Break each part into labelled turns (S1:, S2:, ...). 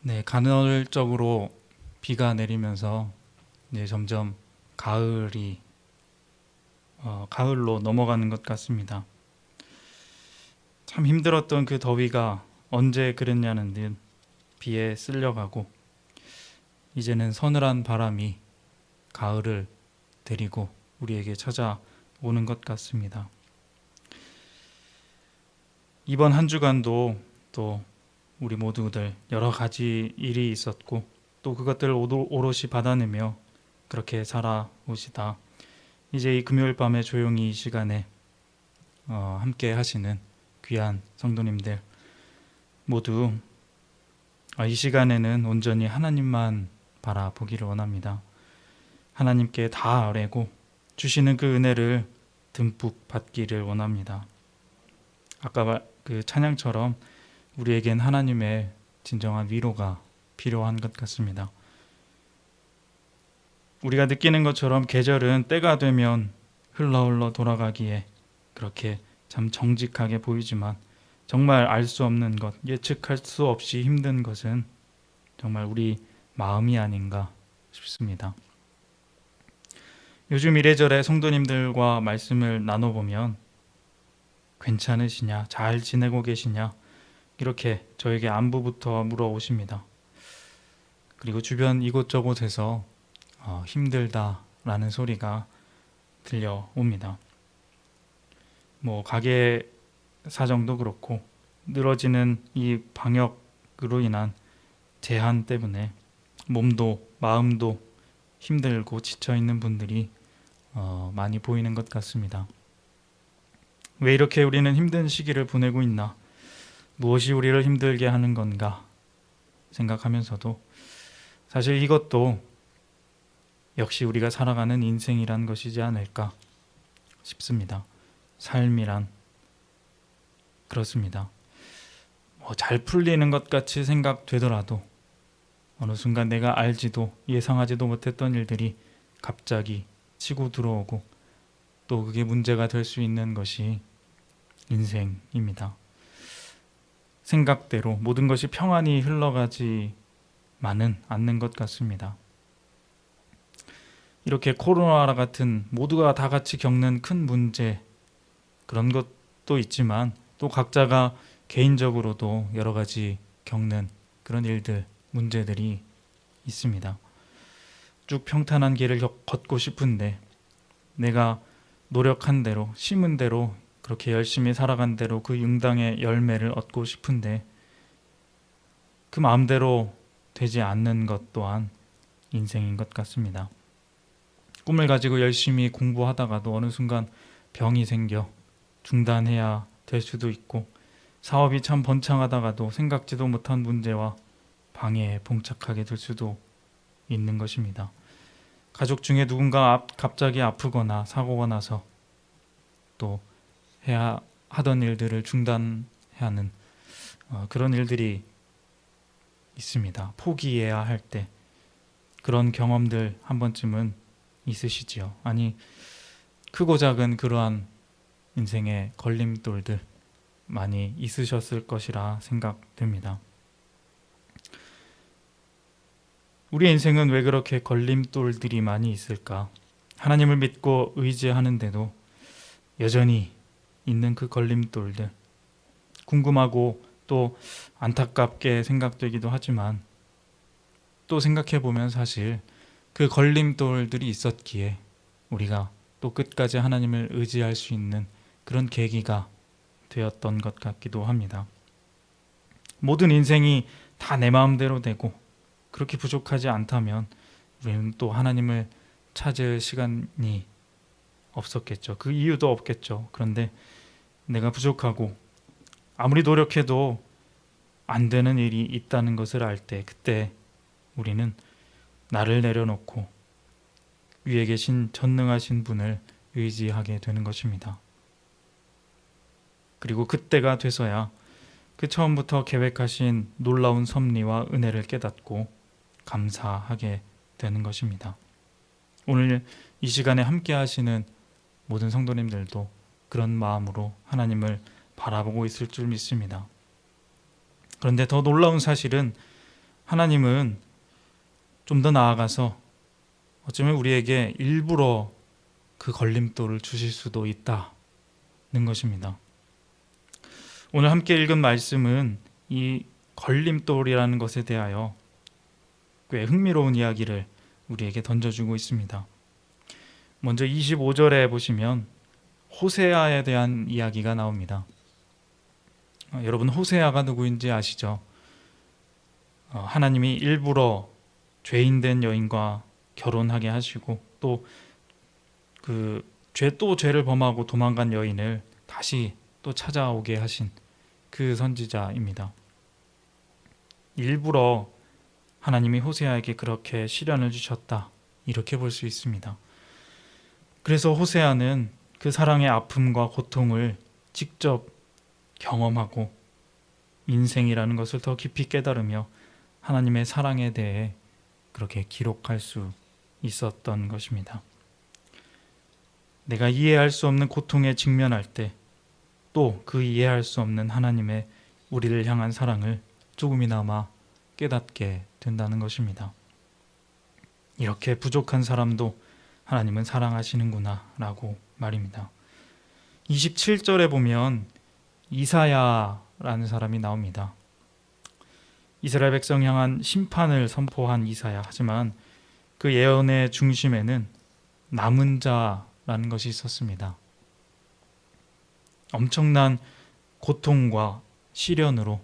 S1: 네, 간헐적으로 비가 내리면서 이제 점점 가을이 가을로 넘어가는 것 같습니다. 참 힘들었던 그 더위가 언제 그랬냐는 듯 비에 쓸려가고 이제는 서늘한 바람이 가을을 데리고 우리에게 찾아오는 것 같습니다. 이번 한 주간도 또 우리 모두들 여러 가지 일이 있었고 또 그것들을 오롯이 받아내며 그렇게 살아오시다 이제 이 금요일 밤에 조용히 이 시간에 함께 하시는 귀한 성도님들 모두 이 시간에는 온전히 하나님만 바라보기를 원합니다. 하나님께 다 아뢰고 주시는 그 은혜를 듬뿍 받기를 원합니다. 아까 그 찬양처럼 우리에겐 하나님의 진정한 위로가 필요한 것 같습니다. 우리가 느끼는 것처럼 계절은 때가 되면 흘러 돌아가기에 그렇게 참 정직하게 보이지만 정말 알 수 없는 것, 예측할 수 없이 힘든 것은 정말 우리 마음이 아닌가 싶습니다. 요즘 이래저래 성도님들과 말씀을 나눠보면 괜찮으시냐, 잘 지내고 계시냐 이렇게 저에게 안부부터 물어오십니다. 그리고 주변 이곳저곳에서 힘들다라는 소리가 들려옵니다. 가게 사정도 그렇고 늘어지는 이 방역으로 인한 제한 때문에 몸도 마음도 힘들고 지쳐있는 분들이 많이 보이는 것 같습니다. 왜 이렇게 우리는 힘든 시기를 보내고 있나? 무엇이 우리를 힘들게 하는 건가? 생각하면서도 사실 이것도 역시 우리가 살아가는 인생이란 것이지 않을까 싶습니다. 삶이란 그렇습니다. 잘 풀리는 것 같이 생각되더라도 어느 순간 내가 알지도 예상하지도 못했던 일들이 갑자기 치고 들어오고 또 그게 문제가 될 수 있는 것이 인생입니다. 생각대로 모든 것이 평안히 흘러가지만은 않는 것 같습니다. 이렇게 코로나 같은 모두가 다 같이 겪는 큰 문제 그런 것도 있지만 또 각자가 개인적으로도 여러 가지 겪는 그런 일들, 문제들이 있습니다. 쭉 평탄한 길을 걷고 싶은데 내가 노력한 대로, 심은 대로 그렇게 열심히 살아간 대로 그 응당의 열매를 얻고 싶은데 그 마음대로 되지 않는 것 또한 인생인 것 같습니다. 꿈을 가지고 열심히 공부하다가도 어느 순간 병이 생겨 중단해야 될 수도 있고 사업이 참 번창하다가도 생각지도 못한 문제와 방해에 봉착하게 될 수도 있는 것입니다. 가족 중에 누군가 갑자기 아프거나 사고가 나서 또 해야 하던 일들을 중단해야 하는 그런 일들이 있습니다. 포기해야 할 때 그런 경험들 한 번쯤은 있으시지요. 아니 크고 작은 그러한 인생의 걸림돌들 많이 있으셨을 것이라 생각됩니다. 우리 인생은 왜 그렇게 걸림돌들이 많이 있을까? 하나님을 믿고 의지하는데도 여전히 있는 그 걸림돌들 궁금하고 또 안타깝게 생각되기도 하지만 또 생각해보면 사실 그 걸림돌들이 있었기에 우리가 또 끝까지 하나님을 의지할 수 있는 그런 계기가 되었던 것 같기도 합니다. 모든 인생이 다 내 마음대로 되고 그렇게 부족하지 않다면 우리는 또 하나님을 찾을 시간이 없었겠죠. 그 이유도 없겠죠. 그런데 내가 부족하고 아무리 노력해도 안 되는 일이 있다는 것을 알 때 그때 우리는 나를 내려놓고 위에 계신 전능하신 분을 의지하게 되는 것입니다. 그리고 그때가 돼서야 그 처음부터 계획하신 놀라운 섭리와 은혜를 깨닫고 감사하게 되는 것입니다. 오늘 이 시간에 함께 하시는 모든 성도님들도 그런 마음으로 하나님을 바라보고 있을 줄 믿습니다. 그런데 더 놀라운 사실은 하나님은 좀 더 나아가서 어쩌면 우리에게 일부러 그 걸림돌을 주실 수도 있다는 것입니다. 오늘 함께 읽은 말씀은 이 걸림돌이라는 것에 대하여 꽤 흥미로운 이야기를 우리에게 던져주고 있습니다. 먼저 25절에 보시면 호세아에 대한 이야기가 나옵니다. 여러분, 호세아가 누구인지 아시죠? 하나님이 일부러 죄인된 여인과 결혼하게 하시고 또 죄를 범하고 도망간 여인을 다시 또 찾아오게 하신 그 선지자입니다. 일부러 하나님이 호세아에게 그렇게 시련을 주셨다, 이렇게 볼 수 있습니다. 그래서 호세아는 그 사랑의 아픔과 고통을 직접 경험하고 인생이라는 것을 더 깊이 깨달으며 하나님의 사랑에 대해 그렇게 기록할 수 있었던 것입니다. 내가 이해할 수 없는 고통에 직면할 때 또 그 이해할 수 없는 하나님의 우리를 향한 사랑을 조금이나마 깨닫게 된다는 것입니다. 이렇게 부족한 사람도 하나님은 사랑하시는구나 라고 말입니다. 27절에 보면 이사야라는 사람이 나옵니다. 이스라엘 백성 향한 심판을 선포한 이사야. 하지만 그 예언의 중심에는 남은 자라는 것이 있었습니다. 엄청난 고통과 시련으로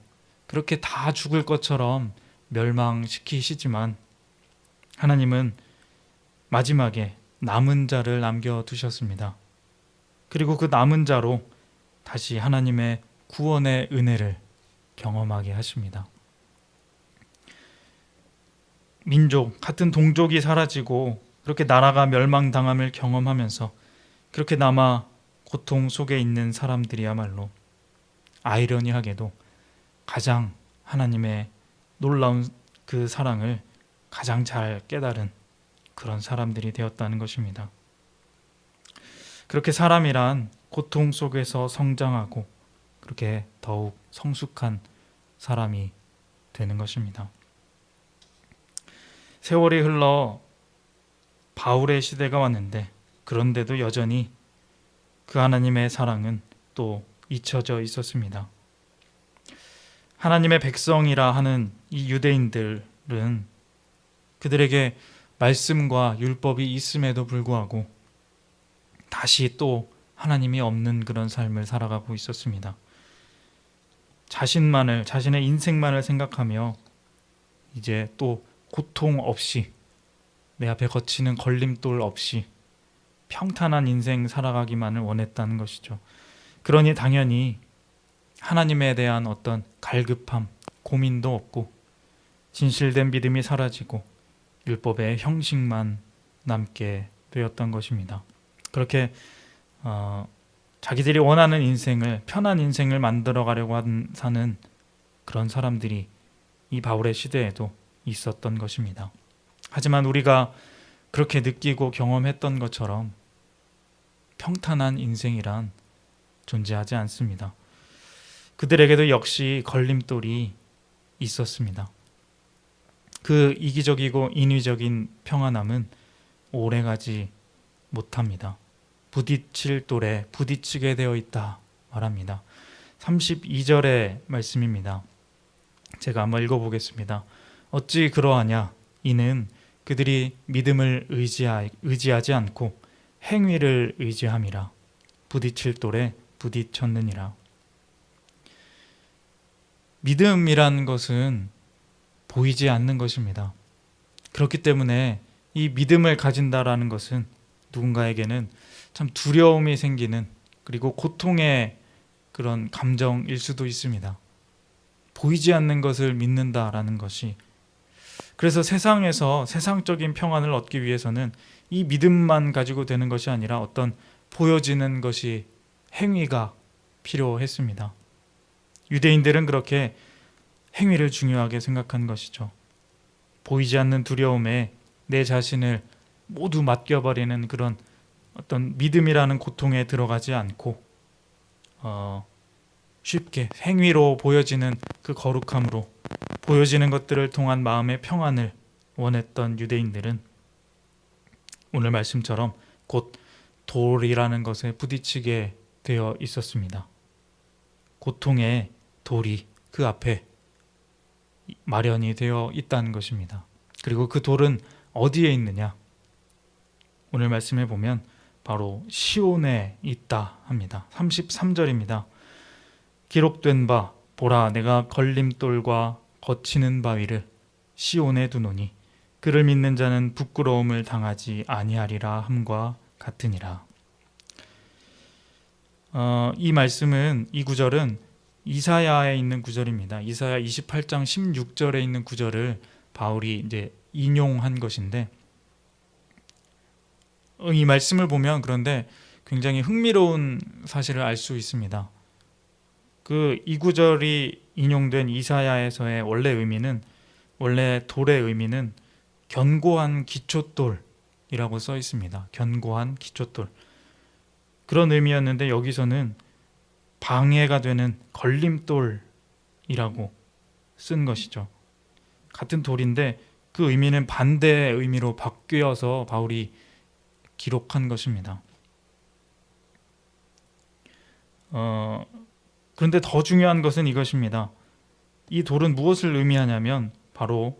S1: 그렇게 다 죽을 것처럼 멸망시키시지만 하나님은 마지막에 남은 자를 남겨두셨습니다. 그리고 그 남은 자로 다시 하나님의 구원의 은혜를 경험하게 하십니다. 민족, 같은 동족이 사라지고 그렇게 나라가 멸망당함을 경험하면서 그렇게 남아 고통 속에 있는 사람들이야말로 아이러니하게도 가장 하나님의 놀라운 그 사랑을 가장 잘 깨달은 그런 사람들이 되었다는 것입니다. 그렇게 사람이란 고통 속에서 성장하고 그렇게 더욱 성숙한 사람이 되는 것입니다. 세월이 흘러 바울의 시대가 왔는데 그런데도 여전히 그 하나님의 사랑은 또 잊혀져 있었습니다. 하나님의 백성이라 하는 이 유대인들은 그들에게 말씀과 율법이 있음에도 불구하고 다시 또 하나님이 없는 그런 삶을 살아가고 있었습니다. 자신의 인생만을 생각하며 이제 또 고통 없이 내 앞에 거치는 걸림돌 없이 평탄한 인생 살아가기만을 원했다는 것이죠. 그러니 당연히 하나님에 대한 어떤 갈급함, 고민도 없고 진실된 믿음이 사라지고 율법의 형식만 남게 되었던 것입니다. 그렇게 자기들이 원하는 인생을, 편한 인생을 만들어 가려고 사는 그런 사람들이 이 바울의 시대에도 있었던 것입니다. 하지만 우리가 그렇게 느끼고 경험했던 것처럼 평탄한 인생이란 존재하지 않습니다. 그들에게도 역시 걸림돌이 있었습니다. 그 이기적이고 인위적인 평안함은 오래가지 못합니다. 부딪힐 돌에 부딪히게 되어 있다 말합니다. 32절의 말씀입니다. 제가 한번 읽어보겠습니다. 어찌 그러하냐? 이는 그들이 믿음을 의지하지 않고 행위를 의지함이라. 부딪힐 돌에 부딪혔느니라. 믿음이란 것은 보이지 않는 것입니다. 그렇기 때문에 이 믿음을 가진다라는 것은 누군가에게는 참 두려움이 생기는, 그리고 고통의 그런 감정일 수도 있습니다. 보이지 않는 것을 믿는다라는 것이. 그래서 세상에서 세상적인 평안을 얻기 위해서는 이 믿음만 가지고 되는 것이 아니라 어떤 보여지는 것이, 행위가 필요했습니다. 유대인들은 그렇게 행위를 중요하게 생각한 것이죠. 보이지 않는 두려움에 내 자신을 모두 맡겨버리는 그런 어떤 믿음이라는 고통에 들어가지 않고 쉽게 행위로 보여지는 그 거룩함으로 보여지는 것들을 통한 마음의 평안을 원했던 유대인들은 오늘 말씀처럼 곧 돌이라는 것에 부딪히게 되어 있었습니다. 고통의 돌이 그 앞에 마련이 되어 있다는 것입니다. 그리고 그 돌은 어디에 있느냐? 오늘 말씀해 보면 바로 시온에 있다 합니다. 33절입니다. 기록된 바 보라 내가 걸림돌과 거치는 바위를 시온에 두노니 그를 믿는 자는 부끄러움을 당하지 아니하리라 함과 같으니라. 이 말씀은, 이 구절은 이사야에 있는 구절입니다. 이사야 28장 16절에 있는 구절을 바울이 이제 인용한 것인데, 이 말씀을 보면 그런데 굉장히 흥미로운 사실을 알 수 있습니다. 이 구절이 인용된 이사야에서의 원래 돌의 의미는 견고한 기초돌이라고 써 있습니다. 견고한 기초돌. 그런 의미였는데 여기서는 방해가 되는 걸림돌이라고 쓴 것이죠. 같은 돌인데 그 의미는 반대의 의미로 바뀌어서 바울이 기록한 것입니다. 그런데 더 중요한 것은 이것입니다. 이 돌은 무엇을 의미하냐면 바로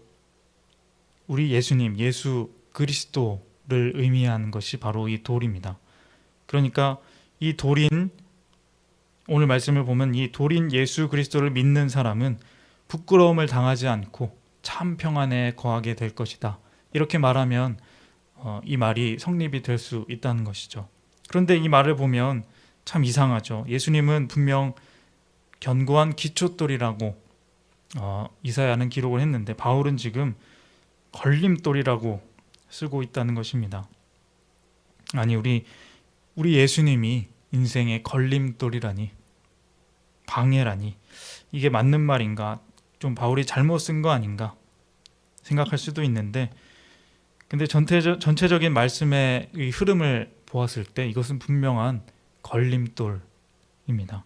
S1: 우리 예수님, 예수 그리스도를 의미하는 것이 바로 이 돌입니다. 그러니까 이 돌인, 오늘 말씀을 보면 이 돌인 예수 그리스도를 믿는 사람은 부끄러움을 당하지 않고 참 평안에 거하게 될 것이다. 이렇게 말하면 이 말이 성립이 될 수 있다는 것이죠. 그런데 이 말을 보면 참 이상하죠. 예수님은 분명 견고한 기초돌이라고 이사야는 기록을 했는데 바울은 지금 걸림돌이라고 쓰고 있다는 것입니다. 아니 우리 예수님이 인생의 걸림돌이라니, 방해라니, 이게 맞는 말인가? 좀 바울이 잘못 쓴 거 아닌가 생각할 수도 있는데, 근데 전체적인 말씀의 이 흐름을 보았을 때 이것은 분명한 걸림돌입니다.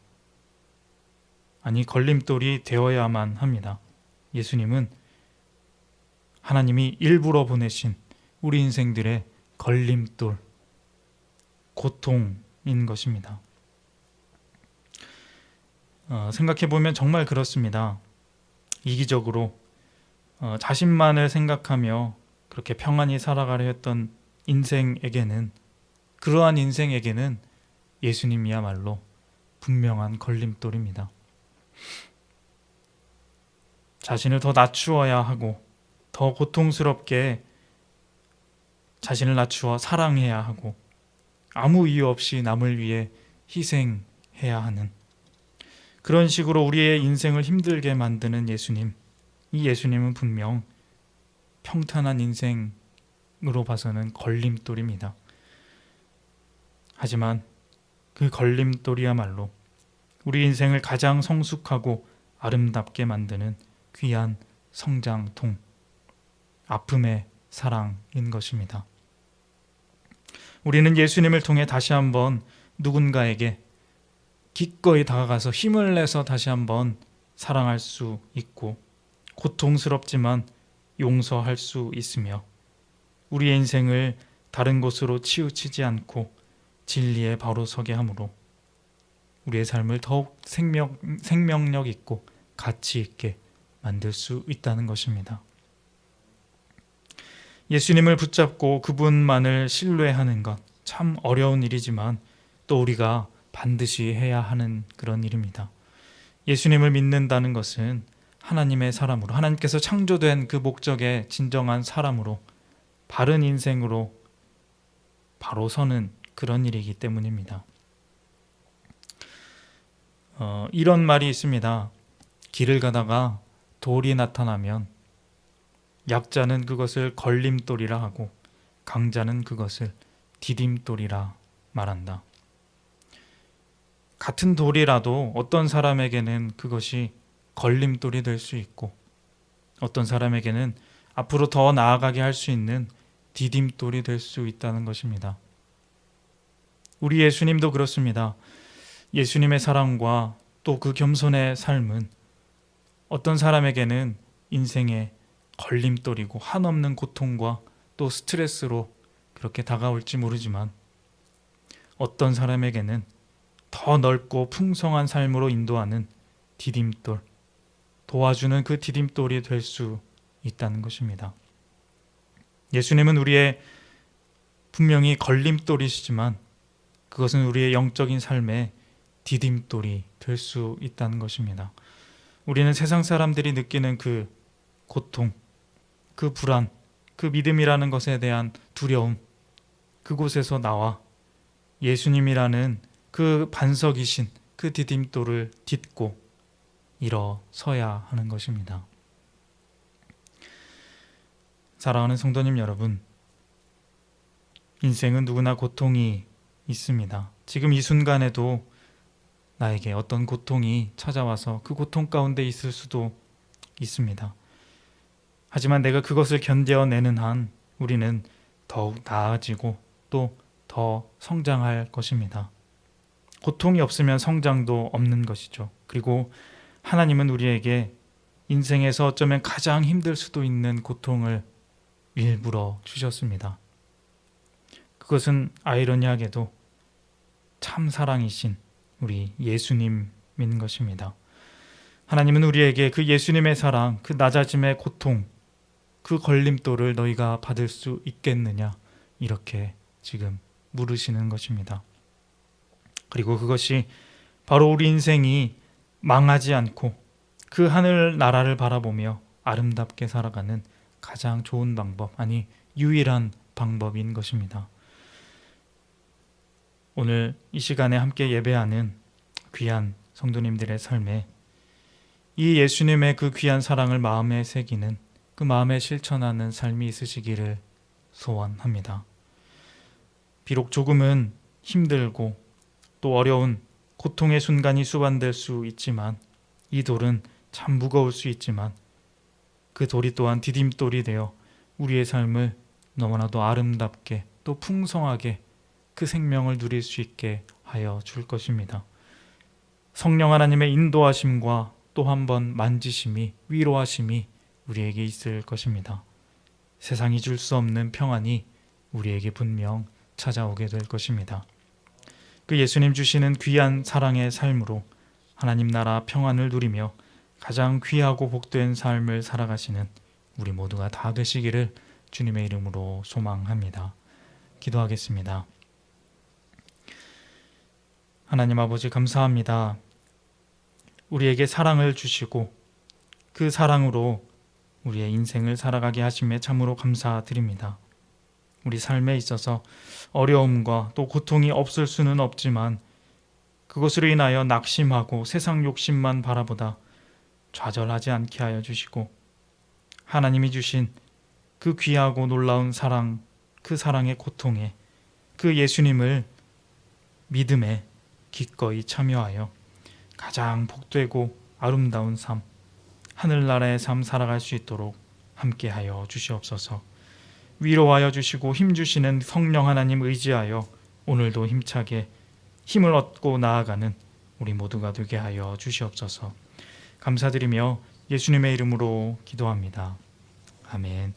S1: 아니 걸림돌이 되어야만 합니다. 예수님은 하나님이 일부러 보내신 우리 인생들의 걸림돌, 고통인 것입니다. 생각해보면 정말 그렇습니다. 이기적으로 자신만을 생각하며 그렇게 평안히 살아가려 했던 그러한 인생에게는 예수님이야말로 분명한 걸림돌입니다. 자신을 더 낮추어야 하고 더 고통스럽게 자신을 낮추어 사랑해야 하고 아무 이유 없이 남을 위해 희생해야 하는, 그런 식으로 우리의 인생을 힘들게 만드는 예수님, 이 예수님은 분명 평탄한 인생으로 봐서는 걸림돌입니다. 하지만 그 걸림돌이야말로 우리 인생을 가장 성숙하고 아름답게 만드는 귀한 성장통, 아픔의 사랑인 것입니다. 우리는 예수님을 통해 다시 한번 누군가에게 기꺼이 다가가서 힘을 내서 다시 한번 사랑할 수 있고, 고통스럽지만 용서할 수 있으며, 우리의 인생을 다른 곳으로 치우치지 않고 진리에 바로 서게 함으로 우리의 삶을 더욱 생명력 있고 가치 있게 만들 수 있다는 것입니다. 예수님을 붙잡고 그분만을 신뢰하는 것, 참 어려운 일이지만 또 우리가 반드시 해야 하는 그런 일입니다. 예수님을 믿는다는 것은 하나님의 사람으로, 하나님께서 창조된 그 목적의 진정한 사람으로 바른 인생으로 바로 서는 그런 일이기 때문입니다. 이런 말이 있습니다. 길을 가다가 돌이 나타나면 약자는 그것을 걸림돌이라 하고 강자는 그것을 디딤돌이라 말한다. 같은 돌이라도 어떤 사람에게는 그것이 걸림돌이 될 수 있고 어떤 사람에게는 앞으로 더 나아가게 할 수 있는 디딤돌이 될 수 있다는 것입니다. 우리 예수님도 그렇습니다. 예수님의 사랑과 또 그 겸손의 삶은 어떤 사람에게는 인생의 걸림돌이고 한없는 고통과 또 스트레스로 그렇게 다가올지 모르지만 어떤 사람에게는 더 넓고 풍성한 삶으로 인도하는 디딤돌, 도와주는 그 디딤돌이 될 수 있다는 것입니다. 예수님은 우리의 분명히 걸림돌이시지만 그것은 우리의 영적인 삶의 디딤돌이 될 수 있다는 것입니다. 우리는 세상 사람들이 느끼는 그 고통, 그 불안, 그 믿음이라는 것에 대한 두려움, 그곳에서 나와 예수님이라는 그 반석이신 그 디딤돌을 딛고 일어서야 하는 것입니다. 사랑하는 성도님 여러분, 인생은 누구나 고통이 있습니다. 지금 이 순간에도 나에게 어떤 고통이 찾아와서 그 고통 가운데 있을 수도 있습니다. 하지만 내가 그것을 견뎌내는 한 우리는 더욱 나아지고 또 더 성장할 것입니다. 고통이 없으면 성장도 없는 것이죠. 그리고 하나님은 우리에게 인생에서 어쩌면 가장 힘들 수도 있는 고통을 일부러 주셨습니다. 그것은 아이러니하게도 참 사랑이신 우리 예수님인 것입니다. 하나님은 우리에게 그 예수님의 사랑, 그 낮아짐의 고통, 그 걸림돌을 너희가 받을 수 있겠느냐 이렇게 지금 물으시는 것입니다. 그리고 그것이 바로 우리 인생이 망하지 않고 그 하늘 나라를 바라보며 아름답게 살아가는 가장 좋은 방법, 아니 유일한 방법인 것입니다. 오늘 이 시간에 함께 예배하는 귀한 성도님들의 삶에 이 예수님의 그 귀한 사랑을 마음에 새기는, 그 마음에 실천하는 삶이 있으시기를 소원합니다. 비록 조금은 힘들고 또 어려운 고통의 순간이 수반될 수 있지만, 이 돌은 참 무거울 수 있지만 그 돌이 또한 디딤돌이 되어 우리의 삶을 너무나도 아름답게 또 풍성하게 그 생명을 누릴 수 있게 하여 줄 것입니다. 성령 하나님의 인도하심과 또 한 번 만지심이, 위로하심이 우리에게 있을 것입니다. 세상이 줄 수 없는 평안이 우리에게 분명 찾아오게 될 것입니다. 그 예수님 주시는 귀한 사랑의 삶으로 하나님 나라 평안을 누리며 가장 귀하고 복된 삶을 살아가시는 우리 모두가 다 되시기를 주님의 이름으로 소망합니다. 기도하겠습니다. 하나님 아버지 감사합니다. 우리에게 사랑을 주시고 그 사랑으로 우리의 인생을 살아가게 하심에 참으로 감사드립니다. 우리 삶에 있어서 어려움과 또 고통이 없을 수는 없지만 그것으로 인하여 낙심하고 세상 욕심만 바라보다 좌절하지 않게 하여 주시고, 하나님이 주신 그 귀하고 놀라운 사랑, 그 사랑의 고통에 그 예수님을 믿음에 기꺼이 참여하여 가장 복되고 아름다운 삶, 하늘나라의 삶 살아갈 수 있도록 함께하여 주시옵소서. 위로하여 주시고 힘주시는 성령 하나님 의지하여 오늘도 힘차게 힘을 얻고 나아가는 우리 모두가 되게 하여 주시옵소서. 감사드리며 예수님의 이름으로 기도합니다. 아멘.